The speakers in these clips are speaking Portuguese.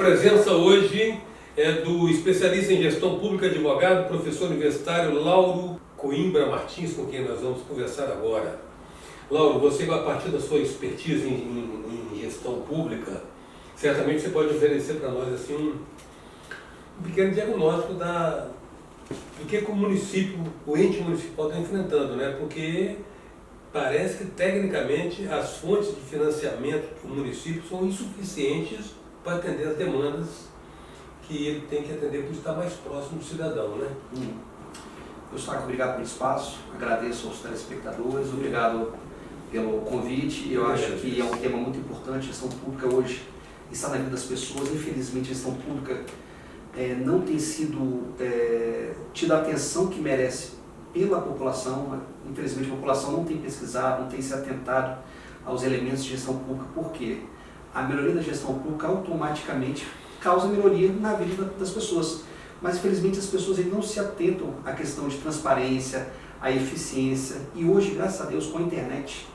presença hoje é do especialista em gestão pública, advogado, professor universitário Lauro Coimbra Martins, com quem nós vamos conversar agora. Lauro, você, a partir da sua expertise em gestão pública, certamente você pode oferecer para nós assim, um pequeno diagnóstico do que o município, o ente municipal está enfrentando, né? Porque parece que, tecnicamente, as fontes de financiamento do município são insuficientes para atender as demandas que ele tem que atender por estar mais próximo do cidadão, né? Eustáquio, obrigado pelo espaço, agradeço aos telespectadores, obrigado pelo convite. Eu acho que é um tema muito importante. Gestão pública hoje está na vida das pessoas. Infelizmente, a gestão pública não tem sido tida a atenção que merece pela população. Infelizmente, a população não tem pesquisado, não tem se atentado aos elementos de gestão pública. Por quê? A melhoria da gestão pública automaticamente causa melhoria na vida das pessoas. Mas, infelizmente, as pessoas ainda não se atentam à questão de transparência, à eficiência. E hoje, graças a Deus, com a internet,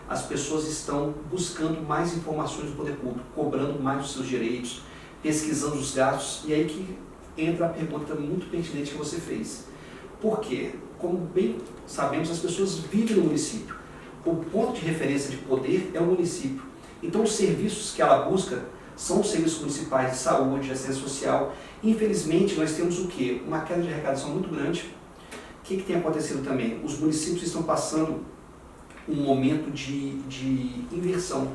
as pessoas estão buscando mais informações do poder público, cobrando mais os seus direitos, pesquisando os gastos. E aí que entra a pergunta muito pertinente que você fez. Por quê? Como bem sabemos, as pessoas vivem no município. O ponto de referência de poder é o município. Então, os serviços que ela busca são os serviços municipais de saúde, de assistência social. Infelizmente, nós temos o quê? Uma queda de arrecadação muito grande. O que tem acontecido também? Os municípios estão passando um momento de inversão,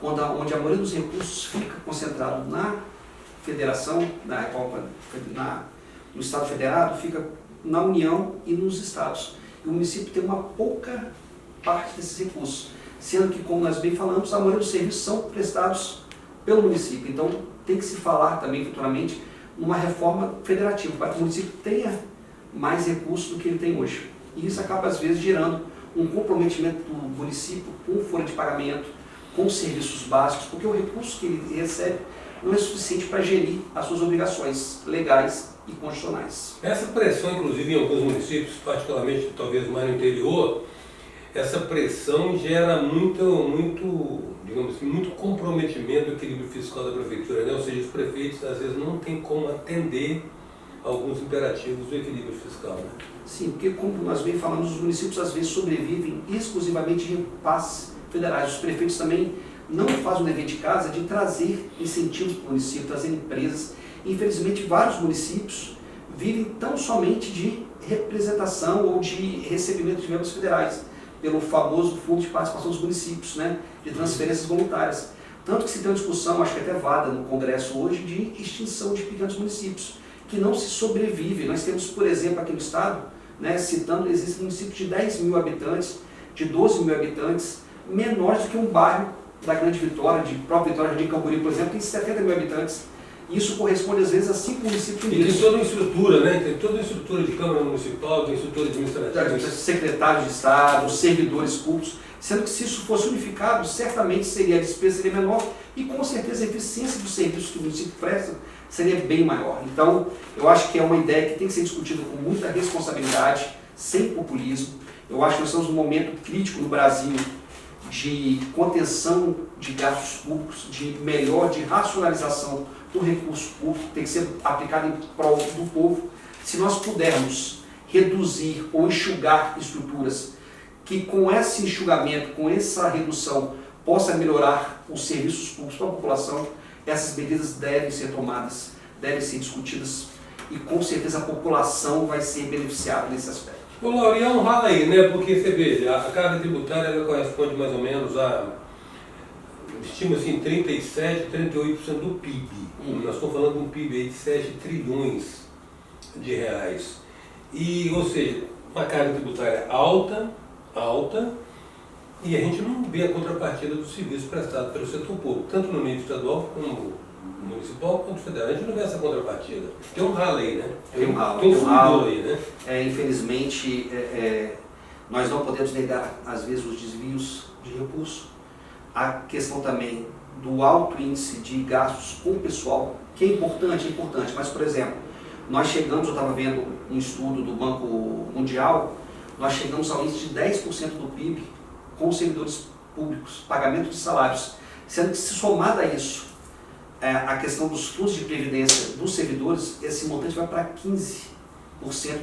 onde a maioria dos recursos fica concentrado na federação, no Estado federado, fica na União e nos estados. E o município tem uma pouca parte desses recursos, sendo que, como nós bem falamos, a maioria dos serviços são prestados pelo município. Então, tem que se falar também futuramente numa reforma federativa, para que o município tenha mais recursos do que ele tem hoje. E isso acaba, às vezes, gerando um comprometimento do município com folha de pagamento, com serviços básicos, porque o recurso que ele recebe não é suficiente para gerir as suas obrigações legais e constitucionais. Essa pressão, inclusive, em alguns municípios, particularmente, talvez mais no interior, essa pressão gera digamos assim, muito comprometimento do equilíbrio fiscal da prefeitura, né? Ou seja, os prefeitos às vezes não têm como atender alguns imperativos do equilíbrio fiscal, né? Sim, porque como nós bem falamos, os municípios às vezes sobrevivem exclusivamente de repasses federais. Os prefeitos também não fazem o dever de casa de trazer incentivos para o município, trazer empresas. Infelizmente, vários municípios vivem tão somente de representação ou de recebimento de verbas federais, pelo famoso Fundo de Participação dos Municípios, né, de transferências voluntárias. Tanto que se tem uma discussão, acho que até vada no Congresso hoje, de extinção de pequenos municípios, que não se sobrevive. Nós temos, por exemplo, aqui no estado, né, citando, existem municípios de 10 mil habitantes, de 12 mil habitantes, menores do que um bairro da Grande Vitória, de própria Vitória de Cambori, por exemplo, tem 70 mil habitantes. Isso corresponde, às vezes, a 5 municípios unidos. E tem toda uma estrutura, né? Tem toda uma estrutura de Câmara Municipal, tem estrutura administrativa. Secretários de Estado, servidores públicos, sendo que se isso fosse unificado, certamente a despesa seria menor e, com certeza, a eficiência dos serviços que o município presta seria bem maior. Então, eu acho que é uma ideia que tem que ser discutida com muita responsabilidade, sem populismo. Eu acho que nós estamos num momento crítico no Brasil de contenção de gastos públicos, de racionalização do recurso público, tem que ser aplicado em prol do povo. Se nós pudermos reduzir ou enxugar estruturas que, com esse enxugamento, com essa redução, possa melhorar os serviços públicos para a população, essas medidas devem ser tomadas, devem ser discutidas e, com certeza, a população vai ser beneficiada nesse aspecto. Ô, Lauro, e é um ralo aí, né? Porque você veja, a carga tributária ela corresponde mais ou menos a, estima-se em 37%, 38% do PIB. Nós estamos falando de um PIB aí de 7 trilhões de reais. E, ou seja, uma carga tributária alta, e a gente não vê a contrapartida do serviço prestado pelo setor público, tanto no nível estadual como municipal quanto federal. A gente não vê essa contrapartida. Tem um ralo aí, né? Tem um ralo aí, né? Infelizmente, nós não podemos negar, às vezes, os desvios de recursos. A questão também do alto índice de gastos com o pessoal, que é importante, mas, por exemplo, nós chegamos, eu estava vendo um estudo do Banco Mundial, nós chegamos ao índice de 10% do PIB com os servidores públicos, pagamento de salários, sendo que, se somado a isso, a questão dos fundos de previdência dos servidores, esse montante vai para 15%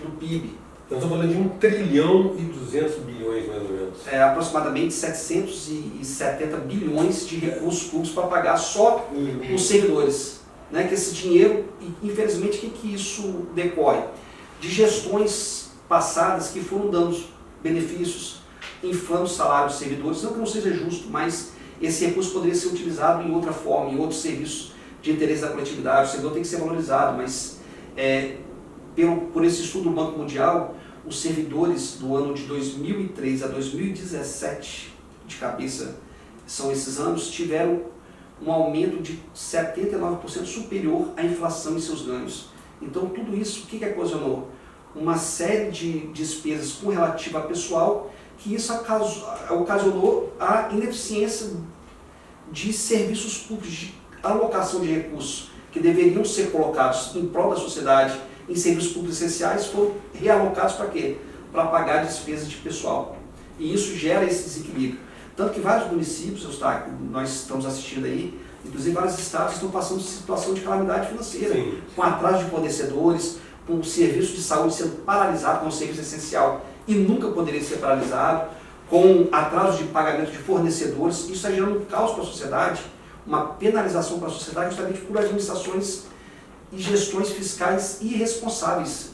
do PIB. Nós estamos falando de 1 trilhão e 200 bilhões, mais ou menos. Aproximadamente 770 bilhões de recursos públicos para pagar só os servidores. Né? Que esse dinheiro, infelizmente, o que isso decorre? De gestões passadas que foram dando benefícios, inflando o salário dos servidores, não que não seja justo, mas esse recurso poderia ser utilizado em outra forma, em outros serviços de interesse da coletividade. O servidor tem que ser valorizado, mas por esse estudo do Banco Mundial, os servidores do ano de 2003 a 2017, de cabeça são esses anos, tiveram um aumento de 79% superior à inflação em seus ganhos. Então tudo isso, o que ocasionou? Uma série de despesas com relativa a pessoal, que isso ocasionou a ineficiência de serviços públicos, de alocação de recursos que deveriam ser colocados em prol da sociedade, em serviços públicos essenciais, foram realocados para quê? Para pagar despesas de pessoal. E isso gera esse desequilíbrio. Tanto que vários municípios, nós estamos assistindo aí, inclusive vários estados estão passando situação de calamidade financeira, Sim. Com atraso de fornecedores, com o serviço de saúde sendo paralisado, com um serviço essencial e nunca poderia ser paralisado, com atraso de pagamento de fornecedores. Isso está gerando um caos para a sociedade, uma penalização para a sociedade, justamente por administrações e gestões fiscais irresponsáveis,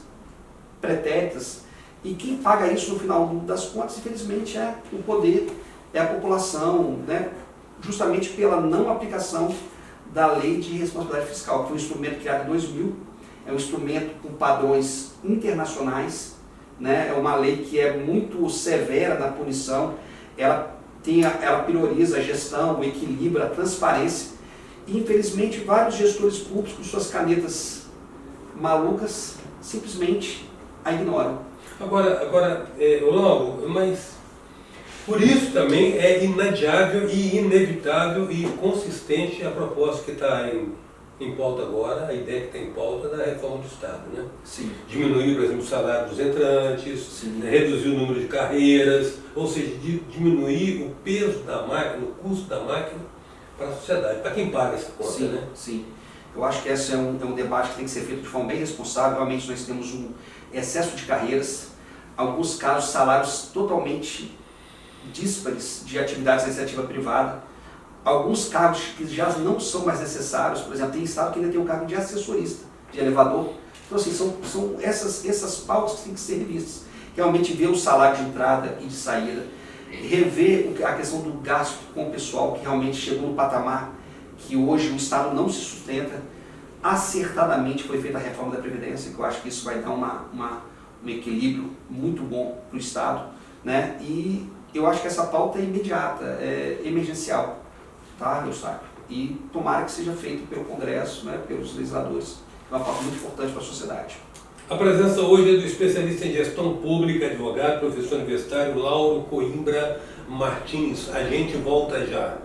pretéritas. E quem paga isso no final das contas, infelizmente, é o poder, é a população, né? Justamente pela não aplicação da Lei de Responsabilidade Fiscal, que foi um instrumento criado em 2000, é um instrumento com padrões internacionais, né? É uma lei que é muito severa na punição, ela prioriza a gestão, o equilíbrio, a transparência. E, infelizmente, vários gestores públicos, com suas canetas malucas, simplesmente a ignoram. Agora, Lauro, mas por isso também é inadiável e inevitável e consistente a proposta que está em pauta agora, a ideia que está em pauta da reforma do Estado, né? Sim. Diminuir, por exemplo, o salário dos entrantes, Sim. né? Reduzir o número de carreiras, ou seja, diminuir o peso da máquina, o custo da máquina para a sociedade, para quem paga essa conta, Sim, né? sim. Eu acho que esse é um debate que tem que ser feito de forma bem responsável. Realmente nós temos um excesso de carreiras, alguns casos salários totalmente díspares de atividades da iniciativa privada, alguns cargos que já não são mais necessários. Por exemplo, tem estado que ainda tem o cargo de assessorista, de elevador. Então, assim, são essas pautas que têm que ser revistas. Realmente ver o salário de entrada e de saída, rever a questão do gasto com o pessoal, que realmente chegou no patamar que hoje o Estado não se sustenta. Acertadamente foi feita a reforma da Previdência, que eu acho que isso vai dar um equilíbrio muito bom para o Estado, né? E eu acho que essa pauta é imediata, é emergencial, tá, Eustáquio? E tomara que seja feito pelo Congresso, né, pelos legisladores. É uma pauta muito importante para a sociedade. A presença hoje é do especialista em gestão pública, advogado, professor universitário Lauro Coimbra Martins. A gente volta já.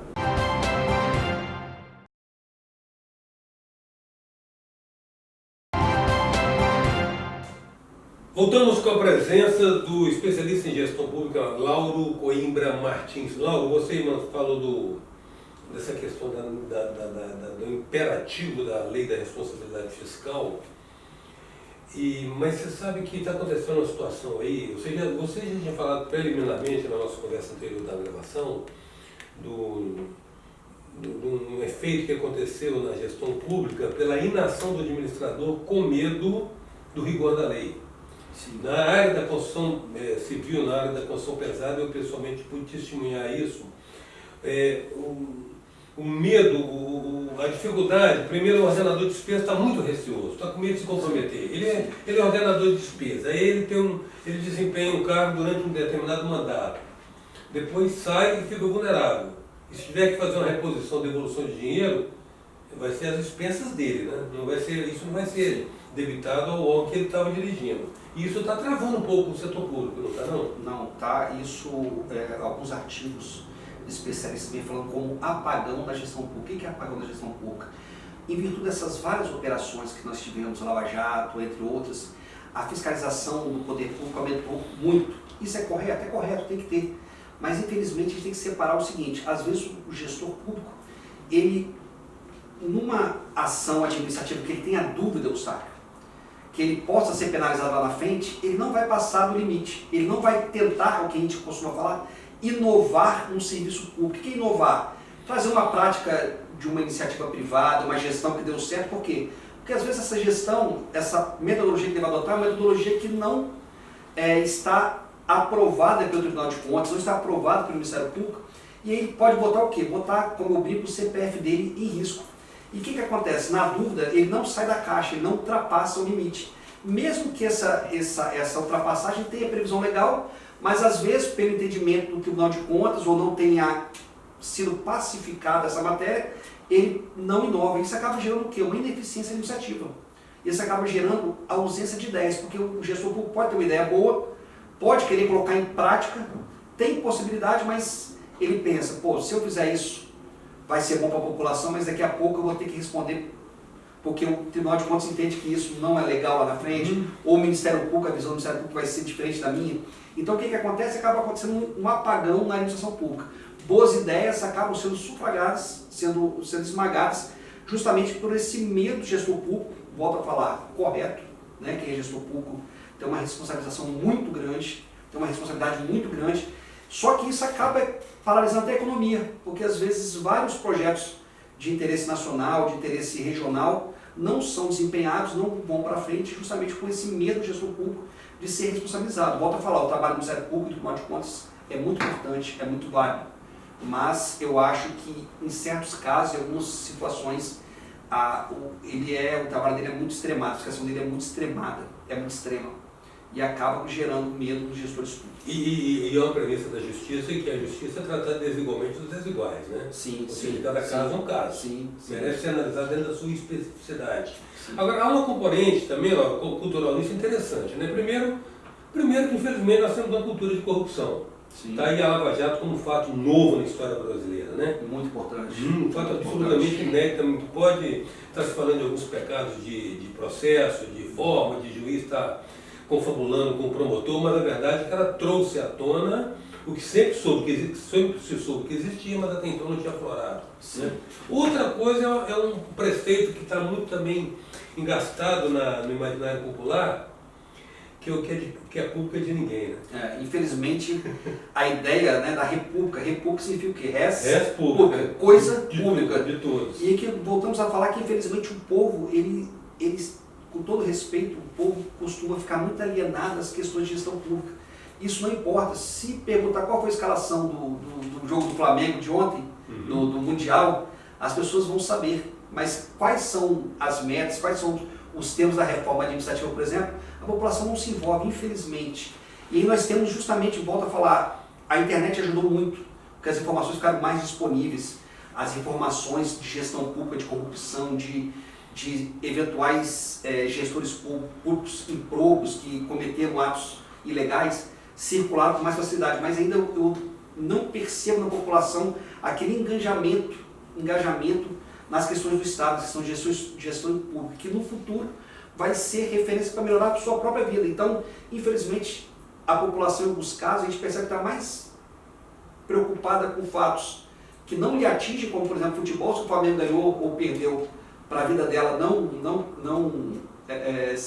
Voltamos com a presença do especialista em gestão pública Lauro Coimbra Martins. Lauro, você falou dessa questão do imperativo da Lei da Responsabilidade Fiscal. Mas você sabe que está acontecendo uma situação aí, você já tinha falado preliminarmente na nossa conversa anterior da gravação, do efeito que aconteceu na gestão pública pela inação do administrador com medo do rigor da lei. Sim. Na área da construção civil, na área da construção pesada, eu pessoalmente pude testemunhar isso. O medo, a dificuldade, primeiro o ordenador de despesa está muito receoso, está com medo de se comprometer. Ele é ordenador de despesa, aí ele desempenha um cargo durante um determinado mandato, depois sai e fica vulnerável. E se tiver que fazer uma reposição, devolução de dinheiro, vai ser as expensas dele, né? Isso não vai ser debitado ao órgão que ele estava dirigindo. E isso está travando um pouco o setor público, não está não? Não, tá. Isso, alguns artigos especialistas vêm falando como apagão da gestão pública. O que é apagão da gestão pública? Em virtude dessas várias operações que nós tivemos, a Lava Jato, entre outras, a fiscalização do poder público aumentou muito. Isso é correto, tem que ter. Mas, infelizmente, a gente tem que separar o seguinte: às vezes o gestor público, ele numa ação administrativa que ele tenha dúvida, Eustáquio, que ele possa ser penalizado lá na frente, ele não vai passar do limite, ele não vai tentar, o que a gente costuma falar, inovar um serviço público. O que é inovar? Trazer uma prática de uma iniciativa privada, uma gestão que deu certo, por quê? Porque às vezes essa gestão, essa metodologia que ele vai adotar é uma metodologia que não está aprovada pelo Tribunal de Contas, não está aprovada pelo Ministério Público, e ele pode botar o quê? Botar, como eu brinco, o CPF dele em risco. E o que acontece? Na dúvida, ele não sai da caixa, ele não ultrapassa o limite. Mesmo que essa ultrapassagem tenha previsão legal, mas às vezes, pelo entendimento do Tribunal de Contas, ou não tenha sido pacificada essa matéria, ele não inova. Isso acaba gerando o quê? Uma ineficiência administrativa. Isso acaba gerando ausência de ideias, porque o gestor público pode ter uma ideia boa, pode querer colocar em prática, tem possibilidade, mas ele pensa, pô, se eu fizer isso, vai ser bom para a população, mas daqui a pouco eu vou ter que responder, porque o Tribunal de Contas entende que isso não é legal lá na frente, ou o Ministério Público, a visão do Ministério Público vai ser diferente da minha. Então o que acontece? Acaba acontecendo um apagão na administração pública. Boas ideias acabam sendo sufragadas, sendo esmagadas, justamente por esse medo do gestor público, volto a falar, correto, né? Quem é gestor público tem uma responsabilização muito grande, tem uma responsabilidade muito grande, só que isso acaba paralisando até a economia, porque às vezes vários projetos de interesse nacional, de interesse regional, não são desempenhados, não vão para frente, justamente com esse medo do gestor público de ser responsabilizado. Volto a falar, o trabalho do Ministério Público e do Tribunal de Contas é muito importante, é muito válido, mas eu acho que em certos casos, em algumas situações, o trabalho dele é muito extremado, a fiscalização dele é muito extremada, é muito extrema, e acaba gerando medo dos gestores públicos. E é uma premissa da justiça que a justiça é tratada desigualmente dos desiguais, né? Sim, ou seja, cada caso é um caso. Sim, merece ser analisado dentro da sua especificidade. Sim. Agora, há uma componente também, ó, culturalista interessante, né? Primeiro que infelizmente nós temos uma cultura de corrupção. Está aí a Lava Jato como um fato novo na história brasileira, né? Muito importante. Um fato absolutamente inédito. Pode estar se falando de alguns pecados de processo, de forma, de juiz estar confabulando com o promotor, mas a verdade é que ela trouxe à tona o que sempre se soube que existia, mas até então não tinha aflorado. Né? Outra coisa é um preceito que está muito também engastado no imaginário popular, que a pública é de ninguém. Né? Infelizmente, a ideia, né, da república significa o quê? Res pública. Coisa pública. De todos. E que voltamos a falar que, infelizmente, o povo, ele, com todo respeito, o povo costuma ficar muito alienado às questões de gestão pública. Isso não importa. Se perguntar qual foi a escalação do jogo do Flamengo de ontem, do Mundial, as pessoas vão saber. Mas quais são as metas, quais são os termos da reforma administrativa, por exemplo, a população não se envolve, infelizmente. E aí nós temos justamente, volto a falar, a internet ajudou muito, porque as informações ficaram mais disponíveis, as informações de gestão pública, de corrupção, de eventuais gestores públicos improbos que cometeram atos ilegais, circularam com mais facilidade, mas ainda eu não percebo na população aquele engajamento nas questões do Estado, questão de gestão pública, que no futuro vai ser referência para melhorar a sua própria vida. Então, infelizmente, a população, em alguns casos, a gente percebe que está mais preocupada com fatos que não lhe atingem, como, por exemplo, futebol, se o Flamengo ganhou ou perdeu, para a vida dela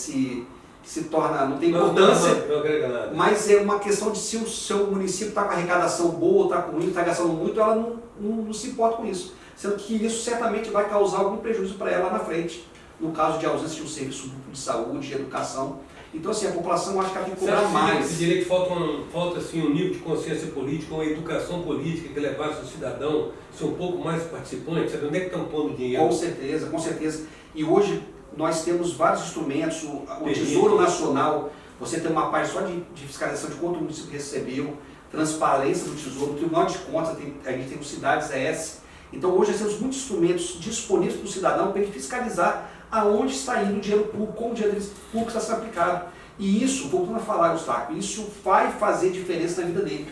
se torna, não tem importância, não, mas é uma questão de se o seu município está com arrecadação boa ou está com ruim, está gastando muito, ela não se importa com isso. Sendo que isso certamente vai causar algum prejuízo para ela lá na frente, no caso de ausência de um serviço público de saúde, de educação. Então, assim, a população, acho que ela tem que cobrar mais. Você diria que falta assim, um nível de consciência política, uma educação política que levasse o cidadão a ser um pouco mais participante? Sabe onde é que estão pondo dinheiro? Com certeza, com certeza. E hoje nós temos vários instrumentos, o Tesouro Nacional, você tem uma parte só de fiscalização de quanto o município recebeu, transparência do Tesouro, o Tribunal de Contas, a gente tem o Cidades ES. Então hoje nós temos muitos instrumentos disponíveis para o cidadão para ele fiscalizar aonde está indo o dinheiro público, como o dinheiro público está sendo aplicado. E isso, voltando a falar, Gustavo, isso vai fazer diferença na vida dele.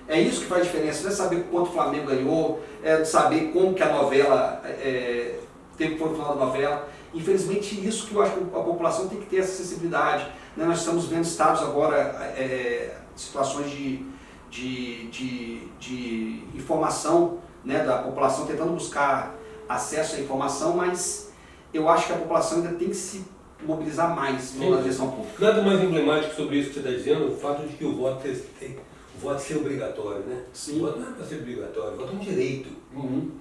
É isso que faz diferença, não é saber quanto o Flamengo ganhou, é saber como que a novela, teve por final da novela. Infelizmente, isso que eu acho que a população tem que ter essa sensibilidade. Né? Nós estamos vendo estados agora, situações de informação, né, da população tentando buscar acesso à informação, mas eu acho que a população ainda tem que se mobilizar mais na gestão pública. Nada mais emblemático sobre isso que você está dizendo, o fato de que o voto ser obrigatório, né? Sim. O voto não é para ser obrigatório, o voto é um direito.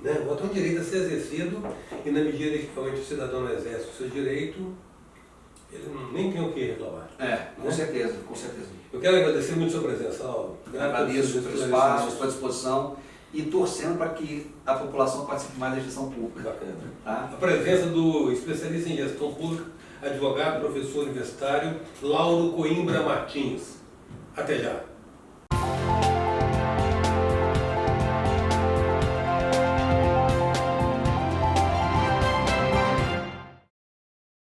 Né? O voto é um direito a ser exercido e na medida que realmente o cidadão não exerce o seu direito, ele nem tem o que reclamar. Com certeza, com certeza. Eu quero agradecer muito a sua presença, Lauro. Agradeço pelo espaço, à sua disposição e torcendo para que a população participe mais da gestão pública. Bacana. Tá? A presença do especialista em gestão pública, advogado, professor universitário, Lauro Coimbra Martins. Até já.